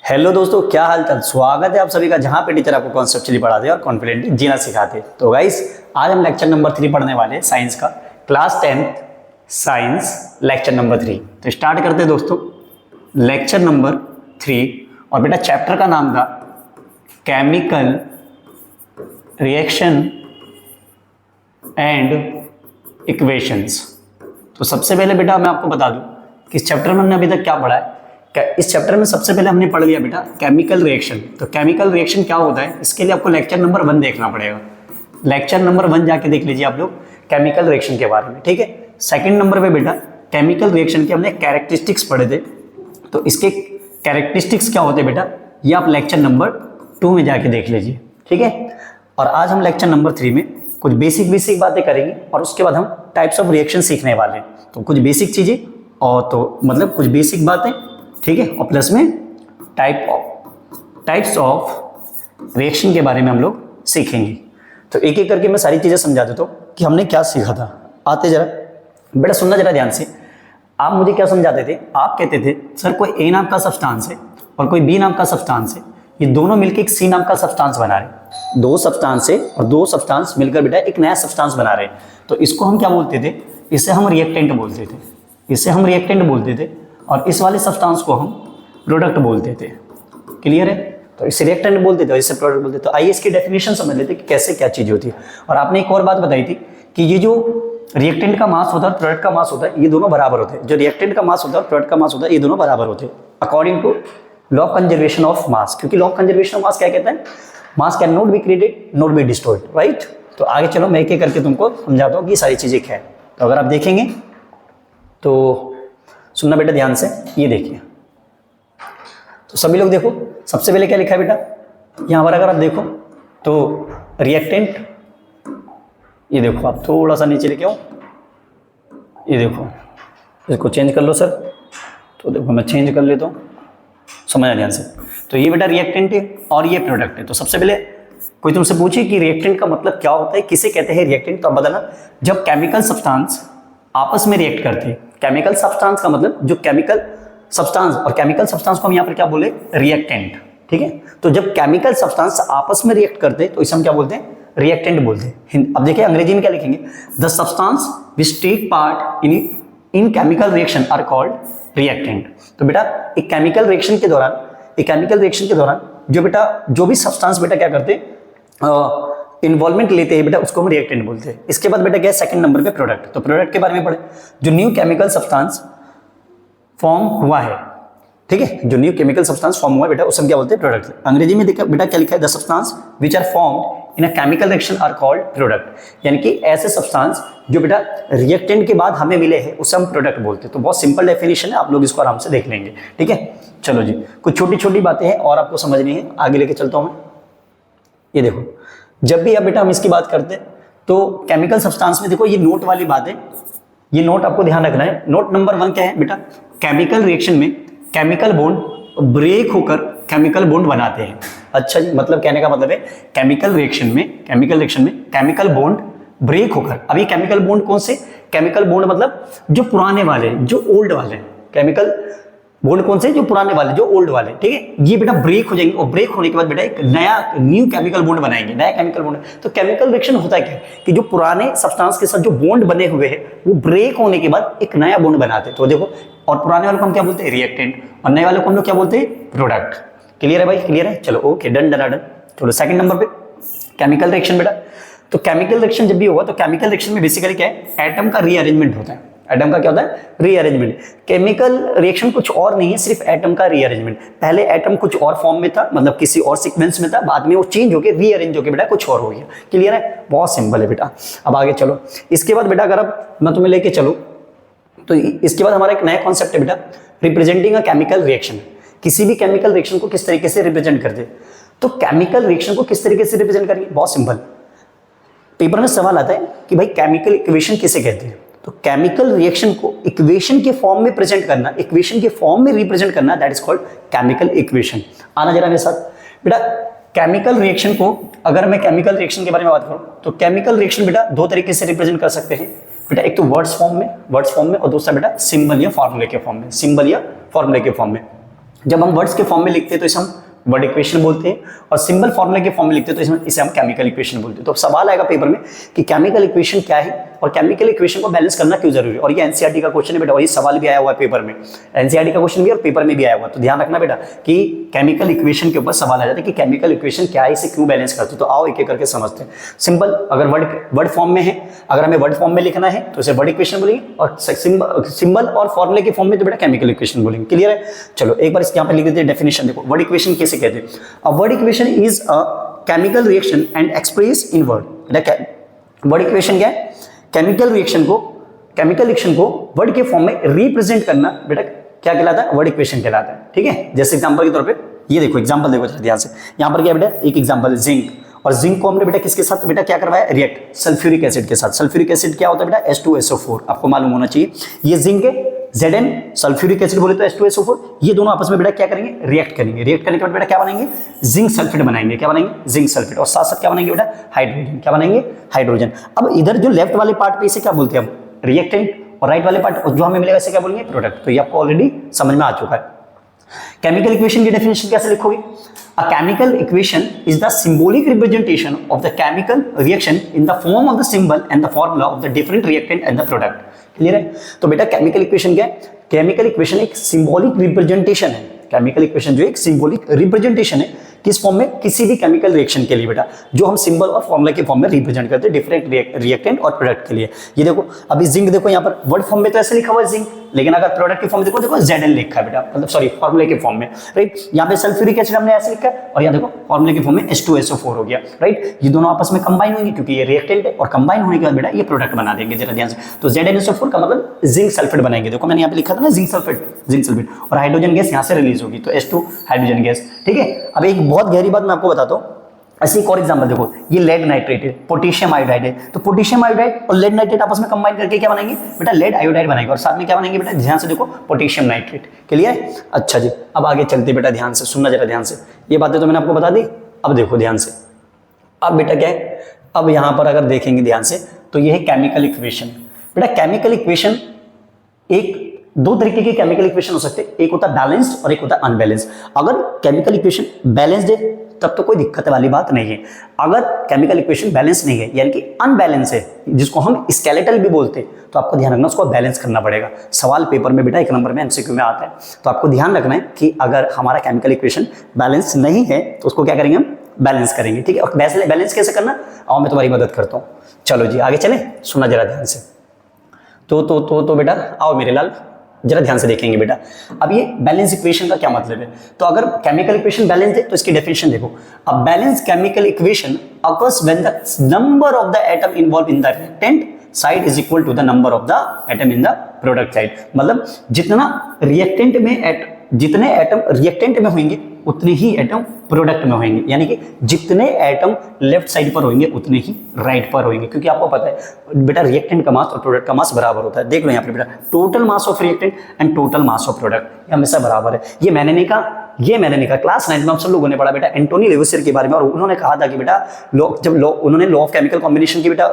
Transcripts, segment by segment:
Hello दोस्तों, क्या हाल चाल। स्वागत है आप सभी का जहां पे टीचर आपको कॉन्सेप्चुअली पढ़ाते हैं और कॉन्फिडेंटली जीना सिखाते हैं। तो गाइस, आज हम लेक्चर नंबर 3 पढ़ने वाले हैं साइंस का, class 10th science lecture number 3। तो स्टार्ट करते हैं दोस्तों लेक्चर नंबर 3। और बेटा चैप्टर का नाम था केमिकल रिएक्शन एंड इक्वेशंस। तो सबसे पहले बेटा मैं आपको बता दूं कि इस चैप्टर में हमने अभी तक क्या पढ़ा है। इस चैप्टर में सबसे पहले हमने पढ़ लिया बेटा केमिकल रिएक्शन। तो केमिकल रिएक्शन क्या होता है, इसके लिए आपको लेक्चर नंबर 1 देखना पड़ेगा। लेक्चर नंबर 1 जाके देख लीजिए आप लोग केमिकल रिएक्शन के बारे में, ठीक है। सेकंड नंबर पे बेटा केमिकल रिएक्शन के हमने कैरेक्टरिस्टिक्स पढ़े थे। तो इसके कैरेक्टरिस्टिक्स क्या होते हैं बेटा, ये आप लेक्चर नंबर 2 में जाके देख लीजिए, ठीक है। और आज हम लेक्चर नंबर 3 में कुछ बेसिक बातें करेंगे और उसके बाद हम टाइप्स ऑफ रिएक्शन सीखने वाले हैं। तो कुछ बेसिक चीजें और तो मतलब कुछ बेसिक बातें, ठीक है, और प्लस में टाइप्स ऑफ रिएक्शन के बारे में हम लोग सीखेंगे। तो एक एक करके मैं सारी चीजें समझा देता हूँ कि हमने क्या सीखा था। आते जरा बेटा, सुनना जरा ध्यान से। आप मुझे क्या समझाते थे, आप कहते थे सर कोई ए नाम का सब्सटेंस है और कोई बी नाम का सब्सटेंस है, ये दोनों मिलकर एक सी नाम का सब्सटेंस बना रहे। दो सब्सटेंस है और दो सब्सटेंस मिलकर बेटा एक नया सब्सटेंस बना रहे। तो इसको हम क्या बोलते थे, इसे हम रिएक्टेंट बोलते थे, इसे हम रिएक्टेंट बोलते थे। और इस वाले सब्सटेंस को हम प्रोडक्ट बोलते थे। क्लियर है। तो इसे रिएक्टेंट बोलते थे और इसे प्रोडक्ट बोलते थे। तो आइए इसकी डेफिनेशन समझ लेते कि कैसे क्या चीज होती है। और आपने एक और बात बताई थी कि ये जो रिएक्टेंट का मास होता है और प्रोडक्ट का मास होता है, ये दोनों बराबर होते हैं। जो रिएक्टेंट का मास होता है और प्रोडक्ट का मास होता है, ये दोनों बराबर होते हैं according to law of conservation of mass. क्योंकि law of conservation of mass क्या कहता है, mass can not be created not be destroyed, right. तो आगे चलो मैं एक एक करके तुमको समझाता हूँ कि सारी चीजें क्या है। तो अगर आप देखेंगे तो सुनना बेटा ध्यान से, ये देखिए। तो सभी लोग देखो, सबसे पहले क्या लिखा है बेटा, यहां पर अगर आप देखो तो रिएक्टेंट, ये देखो आप थोड़ा सा नीचे लेके आओ, ये देखो, इसको चेंज कर लो सर। तो देखो मैं चेंज कर लेता हूँ, समझना ध्यान से। तो ये बेटा रिएक्टेंट है और ये प्रोडक्ट है। तो सबसे पहले कोई तुमसे पूछे कि रिएक्टेंट का मतलब क्या होता है, किसे कहते हैं रिएक्टेंट, तो अब बताना। जब केमिकल सब्सटेंस आपस में रिएक्ट करते हैं, केमिकल सब्सटेंस का मतलब जो केमिकल सब्सटेंस, और केमिकल सब्सटेंस को हम यहाँ पर क्या बोले, रिएक्टेंट, ठीक है। तो जब केमिकल सब्सटेंस आपस में रिएक्ट करते हैं तो इसे हम क्या बोलते हैं, रिएक्टेंट बोलते हैं। अब देखिए अंग्रेजी में क्या लिखेंगे, the substance which take part in chemical reaction are called reactant. तो बेटा एक केमिकल रिएक्शन के दौरान जो भी सब्सटेंस बेटा क्या करते हैं, इन्वॉल्वमेंट लेते हैं बेटा, उसको हम रिएक्टेंट बोलते हैं। इसके बाद बेटा क्या है, सेकंड नंबर पे प्रोडक्ट। तो प्रोडक्ट के बारे में पढ़े, जो न्यू केमिकल सब्सटेंस फॉर्म हुआ है, ठीक है, जो न्यू केमिकल सब्सटेंस फॉर्म हुआ है बेटा, उसे हम क्या बोलते हैं, प्रोडक्ट। अंग्रेजी में देखा बेटा क्या लिखा है, the substance which are formed in a chemical reaction are called product. यानी कि ऐसे सब्सटेंस जो बेटा रिएक्टेंट के बाद हमें मिले हैं उसे हम प्रोडक्ट बोलते हैं। तो बहुत सिंपल डेफिनेशन है, आप लोग इसको आराम से देख लेंगे, ठीक है। चलो जी, कुछ छोटी छोटी बातें हैं और आपको समझनी है, आगे लेके चलता हूं मैं। ये देखो, जब भी अब बेटा हम इसकी बात करते हैं तो केमिकल सब्सटेंस में देखो ये नोट वाली बात है, ये नोट आपको ध्यान रखना है। नोट नंबर 1 क्या है बेटा, केमिकल रिएक्शन में केमिकल बॉन्ड ब्रेक होकर केमिकल बॉन्ड बनाते हैं। अच्छा जी, मतलब कहने का मतलब है केमिकल रिएक्शन में केमिकल बॉन्ड ब्रेक होकर, अब ये केमिकल बॉन्ड कौन से, केमिकल बॉन्ड मतलब जो पुराने वाले, जो ओल्ड वाले, केमिकल बॉन्ड कौन से, जो पुराने वाले, जो ओल्ड वाले, ठीक है, ये बेटा ब्रेक हो जाएंगे और ब्रेक होने के बाद बेटा एक नया न्यू केमिकल बॉन्ड बनाएंगे, नया केमिकल बॉन्ड। तो केमिकल रिएक्शन होता है क्या कि जो पुराने सब्सटेंस के साथ जो बॉन्ड बने हुए हैं वो ब्रेक होने के बाद एक नया बॉन्ड बनाते हैं। तो देखो, और पुराने वाले को हम क्या बोलते हैं, रिएक्टेंट, और नए वाले को हम लोग क्या बोलते हैं, प्रोडक्ट। क्लियर है भाई, क्लियर है। चलो ओके, डन डन डन। चलो सेकंड नंबर पे केमिकल रिएक्शन बेटा। तो केमिकल रिएक्शन जब भी होगा तो केमिकल रिएक्शन में बेसिकली क्या है, एटम का रीअरेंजमेंट होता है। एटम का क्या होता है, रीअरेंजमेंट। केमिकल रिएक्शन कुछ और नहीं है, सिर्फ एटम का रीअरेंजमेंट। पहले एटम कुछ और फॉर्म में था, मतलब किसी और सीक्वेंस में था, बाद में वो चेंज होकर रीअरेंज होकर बेटा कुछ और हो गया। क्लियर है, बहुत सिंपल है बेटा। अब आगे चलो, इसके बाद बेटा अगर अब मैं तुम्हें लेके चलूं तो इसके बाद हमारा एक नया कॉन्सेप्ट है बेटा, रिप्रेजेंटिंग अ केमिकल रिएक्शन। किसी भी केमिकल रिएक्शन को किस तरीके से रिप्रेजेंट करते हैं, तो केमिकल रिएक्शन को किस तरीके से रिप्रेजेंट करेंगे, बहुत सिंपल। पेपर में सवाल आता है कि भाई केमिकल इक्वेशन किसे कहते हैं, तो केमिकल रिएक्शन को इक्वेशन के फॉर्म में प्रेजेंट करना, इक्वेशन के फॉर्म में रिप्रेजेंट करना, that is called chemical equation. आना जरा मेरे साथ बेटा। केमिकल रिएक्शन को, अगर मैं केमिकल रिएक्शन के बारे में बात करूं तो केमिकल रिएक्शन बेटा दो तरीके से रिप्रेजेंट कर सकते हैं बेटा, एक तो वर्ड्स फॉर्म में, और दूसरा बेटा सिंबल या फॉर्मूले के फॉर्म में, जब हम वर्ड्स के फॉर्म में लिखते हैं तो इसे हम वर्ड इक्वेशन बोलते हैं, और सिंबल फॉर्मूला के फॉर्म में लिखते हैं तो इसे हम केमिकल इक्वेशन बोलते हैं। तो अब सवाल आएगा पेपर में कि केमिकल इक्वेशन क्या है और केमिकल इक्वेशन को बैलेंस करना क्यों जरूरी है। और ये एनसीईआरटी का क्वेश्चन है बेटा, और ये सवाल भी आया हुआ है पेपर में, एनसीईआरटी का क्वेश्चन भी और पेपर में भी आया हुआ है। तो ध्यान रखना बेटा कि केमिकल इक्वेशन के ऊपर सवाल आ जाता है कि केमिकल इक्वेशन क्या है, इसे क्यों बैलेंस करती है। तो आओ एक एक करके समझते हैं। सिंपल, अगर वर्ड फॉर्म में है, अगर हमें वर्ड फॉर्म में लिखना है तो इसे वर्ड इक्वेशन बोलेंगे, और सिंबल और फॉर्मूले के फॉर्म में तो बेटा केमिकल इक्वेशन बोलेंगे। क्लियर है? चलो एक बार इसके यहाँ पे लिख देते हैं डेफिनेशन। देखो वर्ड इक्वेशन कैसे कहते हैं। A word equation is a chemical reaction and express in word. Word equation क्या है? केमिकल रिएक्शन को वर्ड के फॉर्म में रिप्रेजेंट करना बेटा क्या कहलाता है? वर्ड इक्वेशन कहलाता है। ठीक है, जैसे एग्जांपल के तौर पे ये देखो, एग्जांपल देखो ध्यान से। यहाँ पर क्या है बेटा, एक एग्जांपल जिंक, और जिंक को हमने बेटा किसके साथ बेटा क्या करवाया? रिएक्ट सल्फ्यूरिक एसिड के साथ। सल्फ्यूरिक एसिड क्या होता है बेटा? H2SO4, आपको मालूम होना चाहिए। ये जिंक है, Zn सल्फ्यूरिक एसिड बोले तो H2SO4, ये दोनों आपस में बेटा क्या करेंगे? रिएक्ट करेंगे। रिएक्ट करने के बाद बेटा क्या बनाएंगे? जिंक सल्फेट बनाएंगे। क्या बनाएंगे? Zinc sulphate. और साथ साथ क्या बनाएंगे बेटा? हाइड्रोजन। क्या बनाएंगे? हाइड्रोजन। अब इधर जो लेफ्ट वाले पार्ट पे इसे क्या बोलते हैं हम? रिएक्टेंट, और राइट वाले पार्ट जो हमें मिलेगा इसे क्या बोलेंगे? प्रोडक्ट। तो ये आपको ऑलरेडी समझ में आ चुका है। केमिकल इक्वेशन की डेफिनेशन कैसे लिखोगे? A chemical equation is the symbolic representation of the chemical reaction in the form of the symbol and the formula of the different reactant and the product. Clear है? तो बेटा chemical equation क्या है? Chemical equation एक symbolic representation है। Chemical equation जो एक symbolic representation है, किस फॉर्म में? किसी भी केमिकल रिएक्शन के लिए बेटा, जो हम सिंबल और फॉर्मूला के फॉर्म में रिप्रेजेंट करते हैं डिफरेंट रिएक्टेंट और प्रोडक्ट के लिए। ये देखो अभी जिंक देखो, यहाँ पर वर्ड फॉर्म में तो ऐसे लिखा हुआ है जिंक, लेकिन अगर प्रोडक्ट के फॉर्म में देखो Zn लिखा है बेटा, मतलब सॉरी फॉर्मूले के फॉर्म में, राइट। यहाँ पे सल्फ्यूरिक एसिड हमने ऐसे लिखा है, और यहाँ देखो फॉर्मूले के फॉर्म में H2SO4 हो गया, राइट। ये दोनों आपस में कंबाइन होंगे क्योंकि ये रिएक्टेंट है, और कंबाइन होने के बाद बेटा ये प्रोडक्ट बना देंगे। जरा ध्यान से, तो ZnSO4 का मतलब जिंक सल्फेट बनाएंगे। देखो मैंने यहाँ पे लिखा था ना जिंक सल्फेट, और हाइड्रोजन गैस यहाँ से रिलीज होगी, तो H2 हाइड्रोजन गैस। ठीक है, अब एक बहुत गहरी बात मैं आपको बताता हूँ। ऐसे एक और एग्जांपल देखो, ये लेड नाइट्रेट है, पोटेशियम आयोडाइड है, तो पोटेशियम आयोडाइड और लेड नाइट्रेट आपस में कंबाइन करके क्या बनाएंगे बेटा? लेड आयोडाइड बनाएंगे, और साथ में क्या बनाएंगे बेटा? ध्यान से देखो, पोटेशियम नाइट्रेट। क्लियर है? अच्छा जी, अब आगे चलते बेटा, ध्यान से सुनना जरा ध्यान से। ये बातें तो मैंने आपको बता दी, अब देखो ध्यान से। अब बेटा क्या है, अब यहाँ पर अगर देखेंगे ध्यान से तो ये है केमिकल इक्वेशन। बेटा केमिकल इक्वेशन एक दो तरीके के केमिकल इक्वेशन हो सकते हैं, एक होता है बैलेंस्ड और एक होता है अनबैलेंस्ड। अगर केमिकल इक्वेशन बैलेंस्ड है तब तो कोई दिक्कत वाली बात नहीं है। अगर केमिकल इक्वेशन बैलेंस नहीं है, यानी कि अनबैलेंस है, जिसको हम स्केलेटल भी बोलते हैं, तो आपको ध्यान रखना उसको बैलेंस करना पड़ेगा। सवाल पेपर में बेटा 1 नंबर में एमसीक्यू में आता है, तो आपको ध्यान रखना है कि अगर हमारा केमिकल इक्वेशन बैलेंस नहीं है तो उसको क्या करेंगे? हम बैलेंस करेंगे। ठीक है, और बैलेंस कैसे करना, आओ मैं तुम्हारी मदद करता हूँ। चलो जी आगे चले, सुनना जरा ध्यान से। तो बेटा आओ मेरे लाल, जरा ध्यान से देखेंगे बेटा। अब ये बैलेंस इक्वेशन का क्या मतलब है? तो अगर केमिकल इक्वेशन बैलेंस है तो इसकी डेफिनेशन देखो। A balance chemical equation occurs when the number of the atom involved in the reactant side is equal to the number of the atom in the product side। मतलब जितने atom reactant में होंगे उतने ही atom product में होंगे, यानी कि जितने एटम लेफ्ट साइड पर होंगे उतने ही राइट पर होंगे, क्योंकि आपको पता है बेटा रिएक्टेंट का मास और प्रोडक्ट का मास बराबर होता है। देख लो यहाँ पे बेटा, total mass of reactant and total mass of product हमेशा बराबर है। ये मैंने नहीं कहा क्लास 9 में हम सब लोगों ने पढ़ा बेटा एंटोनी लेवोसियर के बारे में, और उन्होंने कहा था कि बेटा उन्होंने लॉ ऑफ केमिकल कॉम्बिनेशन की बेटा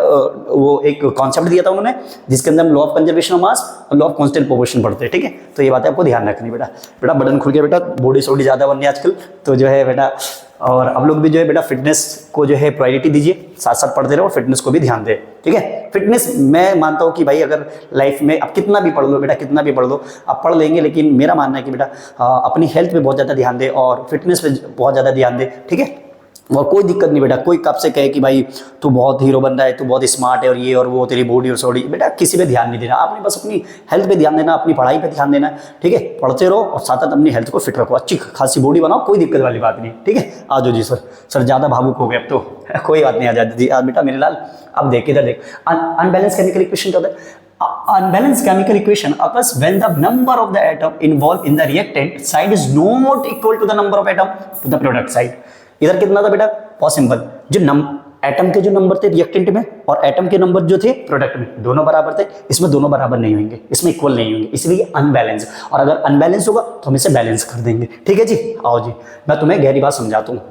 वो एक कॉन्सेप्ट दिया था उन्होंने, जिसके अंदर हम लॉ ऑफ कंजर्वेशन ऑफ मास और लॉ ऑफ कांस्टेंट प्रोपोर्शन पढ़ते हैं। ठीक है, तो ये बात आपको ध्यान रखनी बेटा बटन खुल गया बेटा, बॉडी सोडी ज्यादा बननी आजकल, तो जो है बेटा, और अब लोग भी जो है बेटा फिटनेस को जो है प्रायोरिटी दीजिए, साथ साथ पढ़ते रहो और फिटनेस को भी ध्यान दें। ठीक है, फिटनेस मैं मानता हूँ कि भाई अगर लाइफ में आप कितना भी पढ़ लो बेटा, कितना भी पढ़ लो आप पढ़ लेंगे, लेकिन मेरा मानना है कि बेटा अपनी हेल्थ पे बहुत ज़्यादा ध्यान दे और फिटनेस पे बहुत ज़्यादा ध्यान दे। ठीक है, और कोई दिक्कत नहीं बेटा, कोई कब से कहे कि भाई तू बहुत हीरो बन रहा है, तू बहुत स्मार्ट है और ये और वो, तेरी बॉडी और सॉडी, बेटा किसी पे ध्यान नहीं देना, आपने बस अपनी हेल्थ पे ध्यान देना, अपनी पढ़ाई पे ध्यान देना। ठीक है, पढ़ते रहो और साथ साथ अपनी हेल्थ को फिट रखो, अच्छी खासी बॉडी बनाओ, कोई दिक्कत वाली बात नहीं। ठीक है, आ जाओ जी सर ज़्यादा भावुक हो गए अब तो कोई बात नहीं, आ जाती आज बेटा मेरे लाल। अब देख इधर देख, अनबैलेंस केमिकल इक्वेशन क्या होता है? Unbalanced chemical equation occurs when the number of the atom involved in the reactant side is not equal to the number of atom to the product side। इधर कितना था बेटा? बहुत सिंपल, जो atom के जो नंबर थे रिएक्टेंट में और एटम के नंबर जो थे प्रोडक्ट में, दोनों बराबर थे। इसमें दोनों बराबर नहीं होंगे, इसमें इक्वल नहीं होंगे, इसलिए अनबैलेंस। और अगर अनबैलेंस होगा तो हम इसे बैलेंस कर देंगे। ठीक है जी, आओ जी मैं तुम्हें गहरी बात समझाता हूँ।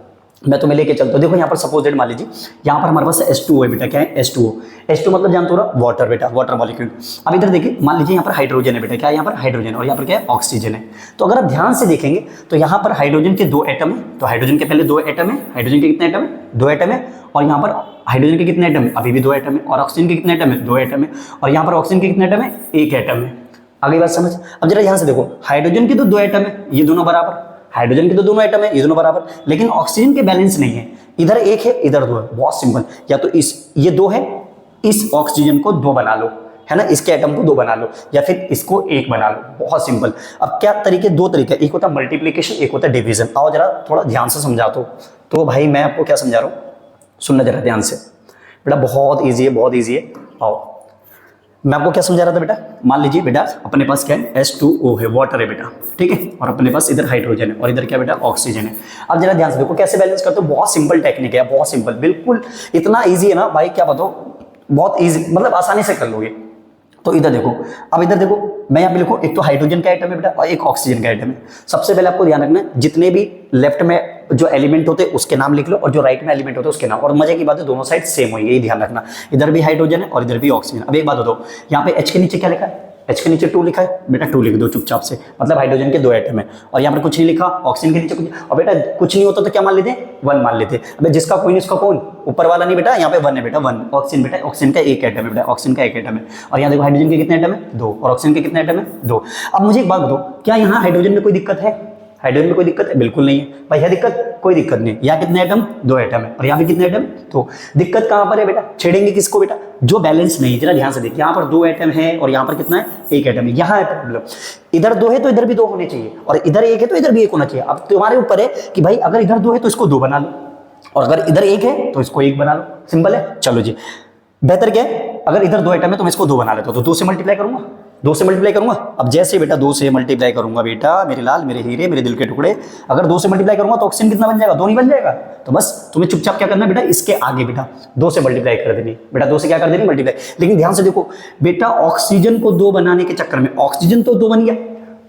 मैं तुम्हें लेके चलता हूँ। देखो यहाँ पर सपोजेड मान लीजिए यहाँ पर हमारे पास H2O है बेटा, क्या है H2O। H2 मतलब जानते हो ना, वाटर बेटा, वाटर मॉलिक्यूल। अब इधर देखिए मान लीजिए यहाँ पर हाइड्रोजन है बेटा, क्या है यहाँ पर हाइड्रोजन, और यहाँ पर क्या है ऑक्सीजन है। तो अगर आप ध्यान से देखेंगे तो यहाँ पर हाइड्रोजन के 2 एटम है, तो हाइड्रोजन के पहले 2 एटम है, हाइड्रोजन के कितने एटम है, 2 एटम है, और यहाँ पर हाइड्रोजन के कितने एटम है, अभी भी 2 एटम है, और ऑक्सीजन के कितने एटम है, 2 एटम है, और यहाँ पर ऑक्सीजन के कितने एटम है, 1 एटम है। आगे बात समझ। अब जरा यहाँ से देखो, हाइड्रोजन के तो 2 एटम है, ये दोनों बराबर, हाइड्रोजन के तो दोनों एटम है, ये दोनों बराबर, लेकिन ऑक्सीजन के बैलेंस नहीं है, इधर 1 है इधर 2 है। बहुत सिंपल, या तो ये 2 है, इस ऑक्सीजन को 2 बना लो, है ना, इसके एटम को 2 बना लो, या फिर इसको 1 बना लो। बहुत सिंपल। अब क्या तरीके, 2 तरीके, एक होता है मल्टीप्लीकेशन, एक होता है डिवीजन। आओ जरा थोड़ा ध्यान से समझा तो भाई मैं आपको क्या समझा रहा हूँ, सुनना जरा ध्यान से बेटा, बहुत ईजी है, बहुत ईजी है। आओ मैं आपको क्या समझा रहा था बेटा, मान लीजिए बेटा अपने पास क्या है, H2O है, वाटर है बेटा, ठीक है, और अपने पास इधर हाइड्रोजन है, और इधर क्या बेटा ऑक्सीजन है। अब जरा ध्यान से देखो कैसे बैलेंस करते हो, बहुत सिंपल टेक्निक है, बहुत सिंपल, बिल्कुल इतना इजी है ना भाई, क्या बताओ, बहुत इजी, मतलब आसानी से कर लोगे। तो इधर देखो, अब इधर देखो, मैं यहाँ पे लिखूँ, एक तो हाइड्रोजन का एटम है बेटा और एक ऑक्सीजन का एटम है। सबसे पहले आपको ध्यान रखना है, जितने भी लेफ्ट में जो एलिमेंट होते हैं उसके नाम लिख लो, और जो राइट में एलिमेंट होते हैं उसके नाम, और मजे की बात है दोनों साइड सेम होंगे, ये ध्यान रखना। इधर भी हाइड्रोजन है और इधर भी ऑक्सीजन। अब एक बात बताओ, यहाँ पे H के नीचे क्या लिखा है, H के नीचे 2 लिखा है बेटा, 2 लिख दो चुपचाप से, मतलब हाइड्रोजन के 2 एटम है, और यहाँ पर कुछ नहीं लिखा, ऑक्सीजन के नीचे कुछ, और बेटा कुछ नहीं होता तो क्या मान लेते, 1 मान लेते। अबे जिसका कोई नहीं उसका कौन, ऊपर वाला नहीं बेटा, यहाँ पे 1 है बेटा, 1 ऑक्सीजन बेटा, ऑक्सीजन का 1 एटम है बेटा, ऑक्सीजन का 1 एटम है, और यहाँ देखो हाइड्रोजन के कितने एटम है, 2, और ऑक्सीजन के कितने एटम है, 2। अब मुझे एक बात बताओ, क्या यहाँ हाइड्रोजन में कोई दिक्कत है, हाइड्रोजन में कोई दिक्कत है, बिल्कुल नहीं है भाई, है दिक्कत, कोई दिक्कत नहीं। यहाँ कितने एटम, 2 एटम है, और यहाँ पे कितने एटम, तो दिक्कत कहाँ पर है बेटा, छेड़ेंगे किसको बेटा, जो बैलेंस नहीं है। जरा ध्यान से देखिए, यहाँ पर 2 एटम है और यहाँ पर कितना है, 1 एटम है, यहाँ है प्रॉब्लम। इधर 2 है तो इधर भी 2 होने चाहिए, और इधर 1 है तो इधर भी 1 होना चाहिए। अब तुम्हारे ऊपर है कि भाई अगर इधर 2 है तो इसको 2 बना लो, और अगर इधर 1 है तो इसको 1 बना लो, सिंपल है। चलो जी, बेहतर क्या है, अगर इधर 2 एटम है तो मैं इसको 2 बना लेता हूँ, तो 2 से मल्टीप्लाई करूंगा, 2 से मल्टीप्लाई करूंगा। अब जैसे बेटा 2 से मल्टीप्लाई करूंगा बेटा, मेरे लाल, मेरे हीरे, मेरे दिल के टुकड़े, अगर 2 से मल्टीप्लाई करूंगा तो ऑक्सीजन कितना बन जाएगा, 2 नहीं बन जाएगा। तो बस तुम्हें चुपचाप क्या करना है बेटा, इसके आगे बेटा 2 से मल्टीप्लाई कर देनी बेटा, 2 से क्या कर देनी, मल्टीप्लाई। लेकिन ध्यान से देखो बेटा, ऑक्सीजन को 2 बनाने के चक्कर में ऑक्सीजन तो 2 बन गया,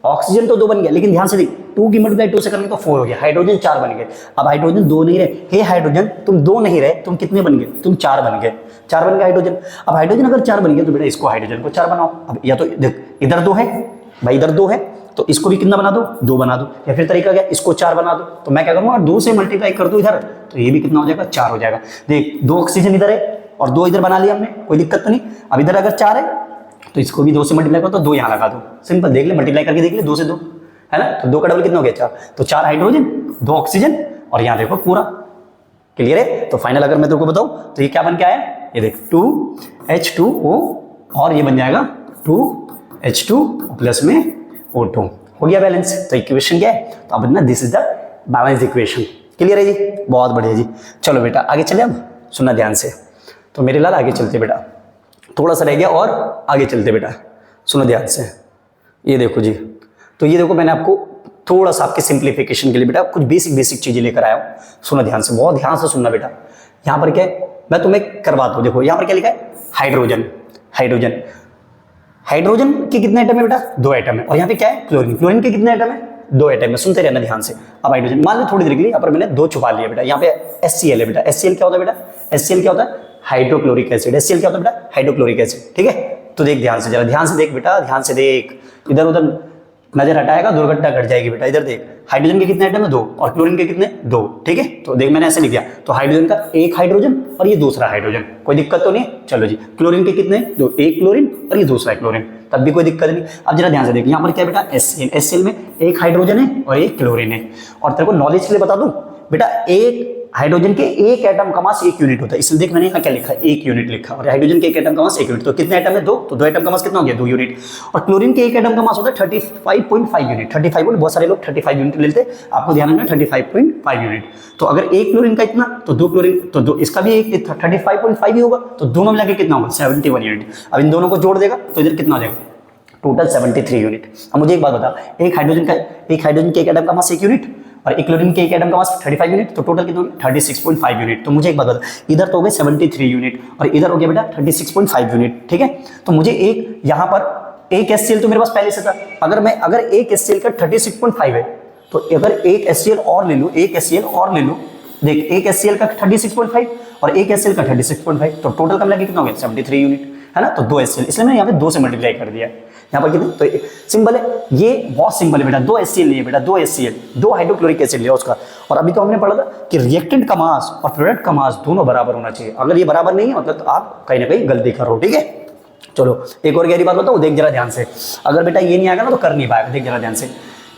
ऑक्सीजन तो 2 बन गया, लेकिन ध्यान से देख, 2 की मल्टीप्लाई 2 से करेंगे तो 4 हो गया, हाइड्रोजन 4 बन गए। अब हाइड्रोजन 2 नहीं रहे, हे हाइड्रोजन तुम 2 नहीं रहे, तुम कितने बन गए, तुम 4 बन गए, 4 बन गए हाइड्रोजन। अब हाइड्रोजन अगर 4 बन गया तो बेटा इसको हाइड्रोजन को 4 बनाओ। अब या तो देख, इधर 2 है भाई, इधर 2 है तो इसको भी कितना बना दो, 2 बना दो, या फिर तरीका क्या, इसको 4 बना दो। तो मैं क्या करूंगा, 2 से मल्टीप्लाई कर दो इधर, तो ये भी कितना हो जाएगा, 4 हो जाएगा। देख 2 ऑक्सीजन इधर है और 2 इधर बना लिया हमने, कोई दिक्कत तो नहीं। अब इधर अगर 4 है तो इसको भी 2 से मल्टीप्लाई करो, तो 2 यहाँ लगा दो, सिंपल, देख ले मल्टीप्लाई करके देख ले, 2 से 2 है ना, तो 2 का डबल कितना हो गया, 4, तो 4 हाइड्रोजन 2 ऑक्सीजन, और यहाँ देखो पूरा क्लियर है। तो फाइनल अगर मैं तुमको बताऊं तो ये क्या बन के आया, ये देख 2H2O, और ये बन जाएगा 2H2 प्लस में O2, हो गया बैलेंस। तो इक्वेशन क्या है, तो अब ना this is the balance equation. Clear है जी, बहुत बढ़िया जी। चलो बेटा आगे चले, अब सुनना ध्यान से, तो मेरे लाल आगे चलते बेटा, थोड़ा सा रह गया और आगे चलते बेटा, सुनो ध्यान से। ये देखो जी, तो ये देखो मैंने आपको थोड़ा सा आपके सिंप्लीफिकेशन के लिए बेटा कुछ बेसिक चीजें लेकर आया हूँ, सुनो ध्यान से, बहुत ध्यान से सुनना बेटा। यहाँ पर क्या है, मैं तुम्हें करवाता हूँ, देखो यहाँ पर क्या लिखा है, हाइड्रोजन, हाइड्रोजन, हाइड्रोजन के कितने एटम है बेटा, 2 एटम है, और यहाँ पे क्या है, क्लोरीन, क्लोरीन के कितने एटम है, 2 एटम है, सुनते रहना ध्यान से। अब हाइड्रोजन मान लो थोड़ी देर के लिए यहाँ पर मैंने 2 छुपा लिया बेटा, यहाँ पे HCl है बेटा, HCl क्या होता है बेटा, HCl क्या होता है, हाइड्रोक्लोरिक एसिड, HCl क्या होता है बेटा, हाइड्रोक्लोरिक एसिड, ठीक है। तो देख ध्यान से, जरा ध्यान से देख बेटा, ध्यान से देख, इधर उधर नजर हटाएगा दुर्घटना घट जाएगी बेटा। इधर देख, हाइड्रोजन के कितने एटम है, 2, और क्लोरीन के कितने, 2, ठीक है। तो देख मैंने ऐसे लिख दिया, तो हाइड्रोजन का 1 हाइड्रोजन और ये दूसरा हाइड्रोजन, कोई दिक्कत तो नहीं। चलो जी, क्लोरीन के कितने, 2, 1 क्लोरीन और ये दूसरा क्लोरीन, तब भी कोई दिक्कत नहीं। अब जरा ध्यान से देख, यहाँ पर क्या बेटा, HCl में 1 हाइड्रोजन है और 1 क्लोरीन है। और तेरे को नॉलेज के लिए बता दूं बेटा, एक हाइड्रोजन के 1 एटम का मास 1 यूनिट होता है, इसलिए देख मैंने यहाँ क्या लिखा है, 1 यूनिट लिखा, और हाइड्रोजन के 1 एटम का मास 1 यूनिट, तो कितने एटम है, 2, तो 2 एटम का मास कितना हो गया, 2 यूनिट। और क्लोरीन के 1 एटम का मास होता है 35.5 यूनिट, 35 बहुत सारे लोग 35 यूनिट लेते हैं, आपको ध्यान रखना 35.5 यूनिट। तो अगर 1 क्लोरीन का इतना, तो 2 क्लोरीन, तो 2 इसका भी 35.5 ही होगा, तो दोनों मिला के कितना होगा, 71 यूनिट। अब इन दोनों को जोड़ देगा तो इधर कितना हो जाएगा, टोटल 73 यूनिट। अब मुझे एक बात बता, एक हाइड्रोजन के 1 एटम का मास 1 यूनिट और एक क्लोरीन के 1 एटम का मास 35 यूनिट, तो टोटल कितना, 36.5 यूनिट। तो मुझे एक बात बता, इधर तो हो गए 73 यूनिट और इधर हो गया बेटा 36.5 यूनिट, ठीक है। तो मुझे एक यहाँ पर एक HCl तो मेरे पास पहले से था, अगर एक HCl का 36.5 है, तो अगर एक HCl और ले लो, एक HCl और ले लो, देख एक HCl का 36.5 और एक HCl का 36.5, तो टोटल का मिला के कितना हो गया 73 यूनिट, है ना। तो 2 HCl, इसलिए मैंने यहाँ पे 2 से मल्टीप्लाई कर दिया है। यहाँ पर कितने, तो सिंपल है, ये बहुत सिंपल है बेटा। 2 HCl लिए बेटा, 2 HCl, 2 हाइड्रोक्लोरिक एसिड लिया उसका। और अभी तो हमने पढ़ा था कि रिएक्टेंट का मास और प्रोडक्ट का मास दोनों बराबर होना चाहिए। अगर ये बराबर नहीं है मतलब तो आप कहीं ना कहीं गलती कर रहे हो, ठीक है। चलो एक और गहरी बात बताओ, देख जरा ध्यान से। अगर बेटा ये नहीं आएगा ना तो कर नहीं पाएगा, देख जरा ध्यान से।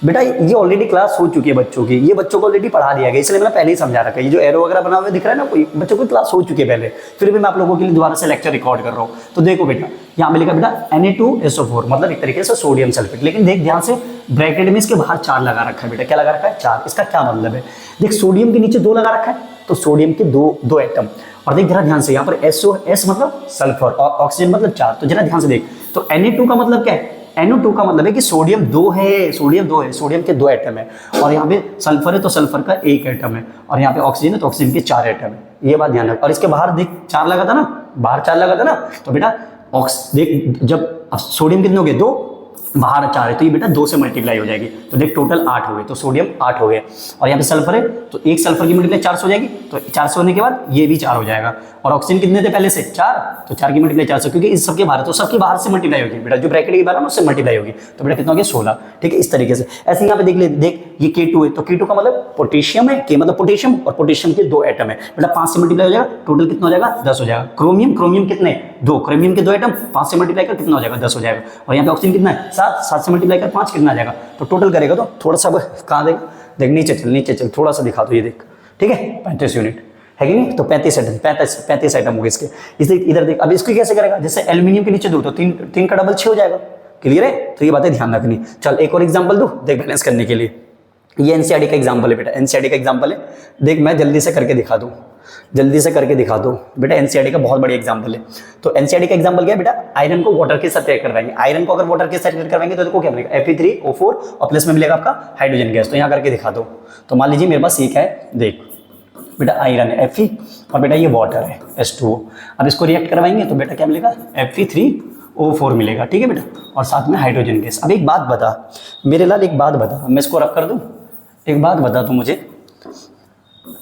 बेटा ये ऑलरेडी क्लास हो चुकी है बच्चों की, ये बच्चों को ऑलरेडी पढ़ा दिया गया, इसलिए मैंने पहले ही समझा रखा है। ये जो एरो वगैरह बना हुआ दिख रहा है ना, कोई बच्चों की क्लास हो चुकी है पहले, फिर भी मैं आप लोगों के लिए दोबारा से लेक्चर रिकॉर्ड कर रहा हूँ। तो देखो बेटा यहाँ पे लिखा बेटा Na2SO4, मतलब एक तरीके से सोडियम सल्फेट। लेकिन देख ध्यान से, ब्रैकेट में इसके बाहर 4 लगा रखा है बेटा। क्या लगा रखा है? 4। इसका क्या मतलब है? देख सोडियम के नीचे 2 लगा रखा है, तो सोडियम के दो एटम। और देख जरा ध्यान से, यहाँ पर SO मतलब सल्फर और ऑक्सीजन मतलब 4। तो जरा ध्यान से देख, तो Na2 का मतलब क्या है? NO2 का मतलब है कि सोडियम 2 है, सोडियम के 2 एटम है। और यहाँ पे सल्फर है तो सल्फर का 1 एटम है। और यहाँ पे ऑक्सीजन है तो ऑक्सीजन के 4 एटम है। ये बात ध्यान रख। और इसके बाहर देख 4 लगा था ना, बाहर 4 लगा था ना, तो बेटा देख जब सोडियम कितने हो गए? 2, बाहर 4 है, तो ये बेटा 2 से मल्टीप्लाई हो जाएगी। तो देख टोटल 8 हो गए, तो सोडियम 8 हो गए। और यहाँ पे सल्फर है तो एक सल्फर की मल्टीप्लाई 4 से हो जाएगी, तो 400 होने के बाद ये भी 4 हो जाएगा। और ऑक्सीजन कितने थे पहले से? 4, तो 4 की मल्टीप्लाई 400, क्योंकि इस सबके बाहर है तो सबके बाहर से मल्टीप्लाई होगी बेटा, जो ब्रैकेट के बाहर है उससे मल्टीप्लाई होगी। तो बेटा कितना हो गया? 16, ठीक है। इस तरीके से ऐसे यहाँ पे देख ले, देख ये K2 है, तो K2 का मतलब पोटेशियम है, K मतलब पोटेशियम, और पोटेशियम के 2 एटम है बेटा। 5 से मल्टीप्लाई हो जाएगा, टोटल कितना हो जाएगा? 10 हो जाएगा। क्रोमियम कितने? 2, क्रोमियम के 2 एटम, 5 से मल्टीप्लाई कर कितना हो जाएगा? 10 हो जाएगा। और यहाँ पे ऑक्सीजन कितना है? 7 से मल्टीप्लाई कर 5 कितना आ जाएगा? तो टोटल करेगा तो थोड़ा सा कहाँ देगा, देख नीचे चल थोड़ा सा दिखा दो, ये देख, ठीक है। 35 यूनिट है कि नहीं? तो 35 आइटम हो गए इसके। इसे इधर देख, अब इसको कैसे करेगा? जैसे एल्यूमिनियम के नीचे 2 तो 3 का डबल 6 हो जाएगा। क्लियर है? तो ये बातें ध्यान रखनी। चल एक और एग्जांपल दूं, देख बैलेंस करने के लिए। ये एनसीईआरटी का एग्जांपल है बेटा, एनसीईआरटी का एग्जांपल है। देख मैं जल्दी से करके दिखा दूं बेटा। एनसीईआरटी का बहुत बड़ी एग्जांपल है। तो एनसीईआरटी का एग्जांपल क्या है बेटा? आयरन को वाटर के साथ रिएक्ट करवाएंगे। आयरन को अगर वाटर के साथ रिएक्ट करवाएंगे तो देखो क्या मिलेगा? Fe3O4 और प्लस में मिलेगा आपका हाइड्रोजन गैस। तो यहाँ करके दिखा दो। तो मान लीजिए मेरे पास एक है, देख बेटा आयरन है Fe, और बेटा ये वाटर है H2O। अब इसको रिएक्ट करवाएंगे तो बेटा क्या मिलेगा? Fe3O4 मिलेगा, ठीक है बेटा, और साथ में हाइड्रोजन गैस। अब एक बात बता मेरे लाल, एक बात बता, मैं इसको रख कर दूं, एक बात बता तू मुझे।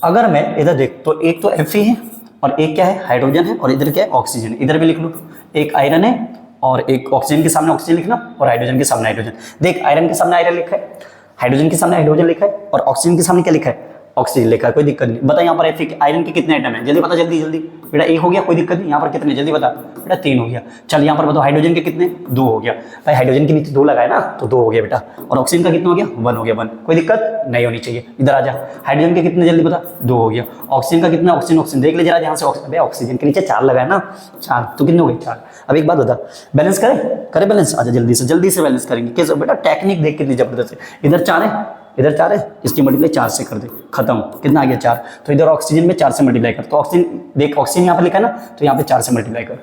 अगर मैं इधर देख तो एक तो Fe है और एक क्या है? हाइड्रोजन है, और इधर क्या है? ऑक्सीजन। इधर भी लिख लो, एक आयरन है और एक ऑक्सीजन के सामने ऑक्सीजन लिखना, और हाइड्रोजन के सामने हाइड्रोजन। देख आयरन के सामने आयरन लिखा है, हाइड्रोजन के सामने हाइड्रोजन लिखा है, और ऑक्सीजन के सामने क्या लिखा है? ऑक्सीजन लिखा है। कोई दिक्कत नहीं। बता यहाँ पर आयरन के कितने एटम है? जल्दी बता, जल्दी बेटा। 1 हो गया, कोई दिक्कत नहीं। यहाँ पर कितने? जल्दी बता बेटा। 3 हो गया। चल यहाँ पर बताओ हाइड्रोजन के कितने? 2 हो गया भाई। हाइड्रोजन के नीचे 2 लगाए ना, तो 2 हो गया बेटा। और ऑक्सीजन का कितना हो गया? 1 हो गया। 1, कोई दिक्कत नहीं होनी चाहिए। इधर आ जा। हाइड्रोजन के कितने? जल्दी बता। 2 हो गया। ऑक्सीजन का कितना? ऑक्सीजन देख ले जरा ध्यान से। ऑक्सीजन के नीचे 4 लगाए ना, 4, तो कितने हो गए? 4। अब एक बात बता, बैलेंस करे बैलेंस? आजा जल्दी से बैलेंस करेंगे। कैसे बेटा? टेक्निक देख कितनी जबरदस्त है। इधर 4 है, इधर 4 है, इसकी मल्टीप्लाई 4 से कर दे, खत्म। कितना आ गया? 4। तो इधर ऑक्सीजन में 4 से मल्टीप्लाई कर, तो ऑक्सीजन देख, ऑक्सीजन यहाँ पे लिखा है ना, तो यहाँ पे 4 से मल्टीप्लाई कर।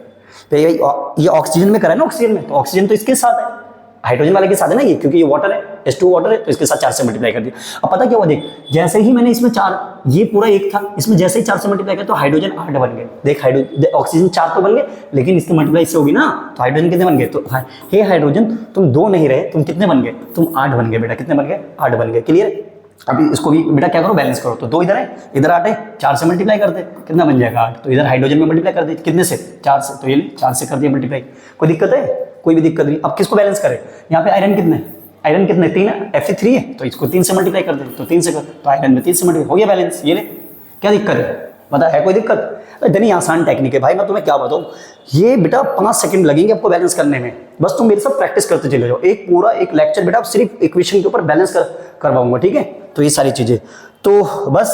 तो ये ऑक्सीजन में करा है ना, ऑक्सीजन में, तो ऑक्सीजन तो इसके साथ है, हाइड्रोजन वाले के साथ है ना ये, क्योंकि ये वाटर है, H2 वाटर है, तो इसके साथ 4 से मल्टीप्लाई कर दिया। अब पता क्या हुआ? देख जैसे ही मैंने इसमें 4, ये पूरा 1 था, इसमें जैसे ही 4 से मल्टीप्लाई किया तो हाइड्रोजन 8 बन गए। देख ऑक्सीजन 4 तो बन गए, लेकिन इसकी मल्टीप्लाई इससे होगी ना, तो हाइड्रोजन कितने बन गए? तो हे हाइड्रोजन तुम 2 नहीं रहे, तुम कितने बन गए? तुम 8 बन गए बेटा। कितने बन गए? 8 बन गए। क्लियर? अभी इसको भी बेटा क्या करो? बैलेंस करो। तो 2 इधर है, इधर 8 है, 4 से मल्टीप्लाई कर दे, कितना बन जाएगा? 8। तो इधर हाइड्रोजन में मल्टीप्लाई कर दे, कितने से? 4 से। तो ये 4 से कर दिया मल्टीप्लाई। कोई दिक्कत है? कोई भी दिक्कत नहीं। अब किसको बैलेंस करें? यहाँ पे आयरन कितने? 3 है, Fe3 है, तो इसको 3 से मल्टीप्लाई कर दे, तो 3 से कर, तो आयरन में 3 से मल्टीप्लाई हो गया बैलेंस। ये ले, क्या दिक्कत है? बता, है कोई दिक्कत? इतनी आसान टेक्निक है भाई, मैं तुम्हें क्या बताऊँ। ये बेटा 5 सेकंड लगेंगे आपको बैलेंस करने में, बस तुम मेरे साथ प्रैक्टिस करते चले जाओ। एक पूरा एक लेक्चर बेटा सिर्फ इक्वेशन के ऊपर बैलेंस करवाऊंगा, ठीक है। तो ये सारी चीजें, तो बस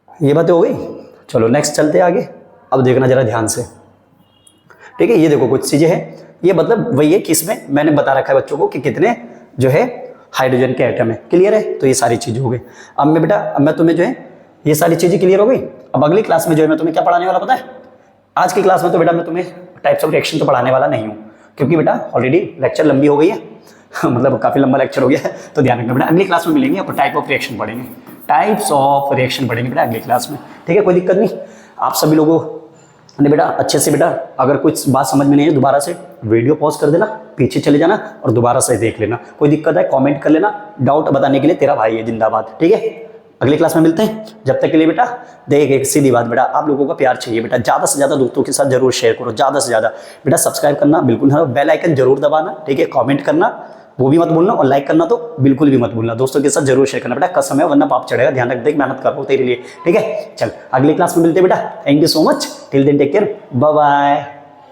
ये बातें हो गई। चलो नेक्स्ट चलते आगे। अब देखना जरा ध्यान से, ठीक है। ये देखो कुछ चीजें हैं, ये मतलब वही है कि इसमें मैंने बता रखा है बच्चों को कि कितने जो है हाइड्रोजन के एटम है। क्लियर है? तो ये सारी चीजें हो गई। अब मैं बेटा, अब मैं तुम्हें जो है ये सारी चीजें क्लियर हो गई। अब अगली क्लास में जो है मैं तुम्हें क्या पढ़ाने वाला पता है? आज की क्लास में तो बेटा मैं तुम्हें टाइप्स ऑफ रिएक्शन तो पढ़ाने वाला नहीं हूँ, क्योंकि बेटा ऑलरेडी लेक्चर लंबी हो गई है मतलब काफी लंबा लेक्चर हो गया है, तो ध्यान रखना बेटा। अगली क्लास में मिलेंगे, आपको टाइप ऑफ रिएक्शन पढ़ेंगे, टाइप्स ऑफ रिएक्शन पढ़ेंगे बेटा अगली क्लास में, ठीक है। कोई दिक्कत नहीं। आप सभी लोगों ने बेटा अच्छे से बेटा, अगर कुछ बात समझ में नहीं है दोबारा से वीडियो पॉज कर देना, पीछे चले जाना और दोबारा से देख लेना। कोई दिक्कत है कमेंट कर लेना। डाउट बताने के लिए तेरा भाई है जिंदाबाद, ठीक है। अगली क्लास में मिलते हैं। जब तक के लिए बेटा देख, एक सीधी बात बेटा, आप लोगों का प्यार चाहिए बेटा, ज़्यादा से ज़्यादा दोस्तों के साथ जरूर शेयर करो, ज़्यादा से ज़्यादा बेटा। सब्सक्राइब करना बिल्कुल ना, बेल आइकन जरूर दबाना, ठीक है। कमेंट करना वो भी मत भूलना, और लाइक करना तो बिल्कुल भी मत भूलना। दोस्तों के साथ जरूर शेयर करना बेटा, कसम है, वरना पाप चढ़ेगा। ध्यान रख, देख मेहनत कर रहा हूँ तेरे लिए, ठीक है। चल अगली क्लास में मिलते हैं बेटा। Thank you so much, till then take care, bye bye.